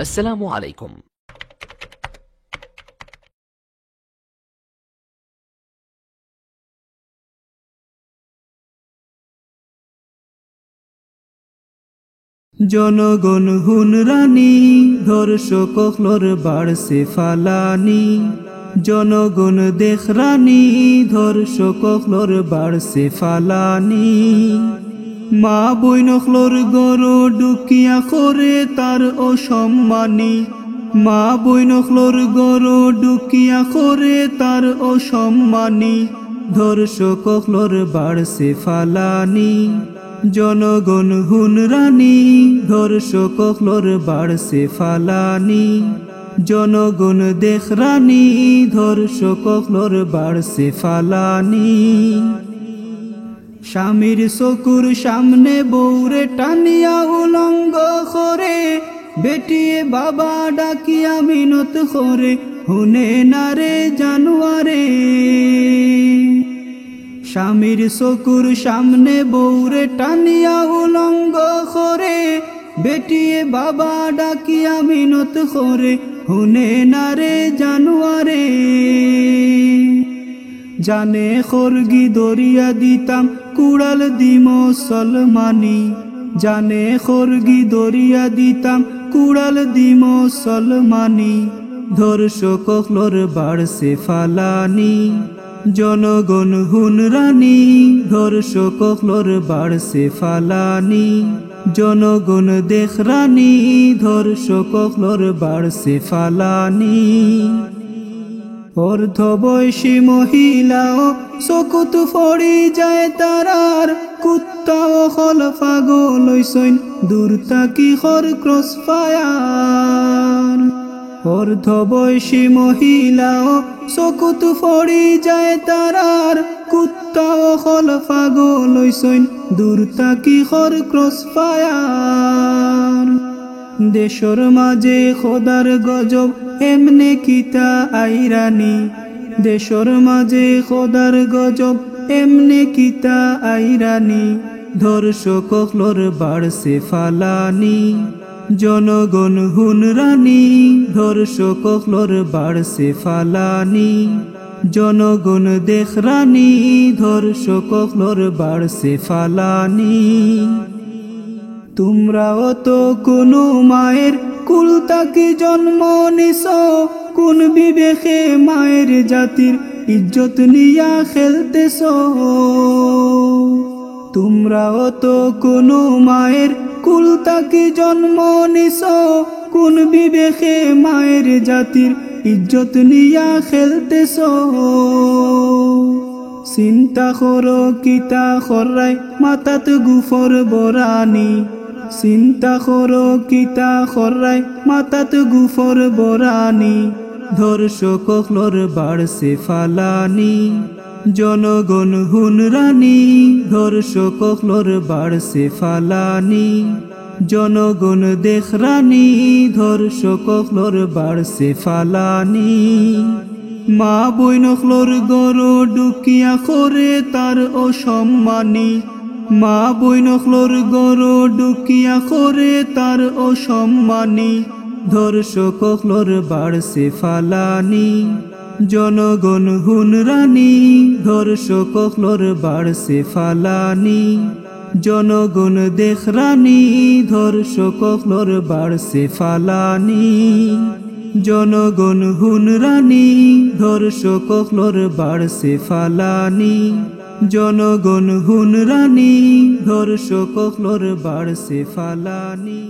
আসসালামু আলাইকুম। জনগণ হুনরানি ধর্ষক হলর বাড়ছে ফালানি। জনগণ দেখরানি ধর্ষক হলর বাড়ছে ফালানি। মা বইন হলর গড় ডুকিয়া করে তার অসম্মানী। মা বইন হলর গড় ডুকিয়া করে তার অসম্মানী। ধর্ষক হলর বাড়ছে ফালানি। জনগণ হুনরানি ধর্ষক হলর বাড়ছে ফালানি। জনগণ দেখরানি ধর্ষক হলর বাড়ছে ফালানি। স্বামীর চকুর সামনে বউরে টানিয়া উলঙ্গ করে, বেটিয়ে বাবা ডাকিয়া মিনত করে, হুনে নারে জানুয়ারে। স্বামীর চকুর সামনে বউরে টানিয়া উলঙ্গ করে, বেটিয়ে বাবা ডাকিয়া মিনত করে, হুনে নারে জানুয়ারে। জানে খরগি দরিয়া দিতাম কুড়াল দিম সলমানি। জানে খরগি দরিয়া দিতাম কুড়াল দিম সলমানি। ধর্ষক হলর বাড়ছে ফালানি। জনগণ হুনরানি ধর্ষক হলর বাড়ছে ফালানি। জনগণ দেখরানি ধর্ষক হলর বাড়ছে ফালানি। অর্ধ বয়সী মহিলাও চকুত ফড়ি যায় তারার, কুত্তাও হল পাগল হইছইন দূর তাকি হর ক্রস ফায়ার। অর্ধ বয়সী মহিলাও চকুত ফড়ি যায় তারার, কুত্তাও হল পাগল হইছইন দূর তাকি হর ক্রস ফায়ার। দেশর মাঝে খোদার গজব এমনে কিতা আইরানি। দেশর মাঝে খোদার গজব এমনে কিতা আইরানি। ধর্ষক হলর বাড়ছে ফালানি। জনগণ হুনরানি ধর্ষক হলর বাড়ছে ফালানি। জনগণ দেখরানি ধর্ষক হলর বাড়ছে ফালানি। তোমরাও তো কোনো মায়ের কুল তাকি জন্ম নিছ, কোন বিবেকে মায়ের জাতির ইজ্জত নিয়া খেলতেছ। তোমরাও তো কোনো মায়ের কুল তাকি জন্ম নিছ, কোন বিবেকে মায়ের জাতির ইজ্জত নিয়া খেলতেছ। চিন্তা করো কিতা খরাই মাতাত গুফর বরানি। চিন্তা করো কিতা খরাই মাতাত গুফর বরানি। ধর্ষক হলর বাড়ছে ফালানি। জনগণ হুনরানি ধর্ষক হলর বাড়ছে ফালানি। জনগণ দেখরানি ধর্ষক হলর বাড়ছে ফালানি। মা বইন হলর গড় ডুকিয়া করে তার অসম্মানী। মা বইন হলর গড় ডুকিয়া করে তার অসম্মানী। ধর্ষক হলর বাড়ছে ফালানি। জনগণ হুনরানি ধর্ষক হলর বাড়ছে ফালানি। জনগণ দেখরানি ধর্ষক হলর বাড়ছে ফালানি। জনগণ হুনরানি ধর্ষক হলর বাড়ছে ফালানি। জনগণ হুনরানি ধর্ষক হলর বাড়ছে ফালানি।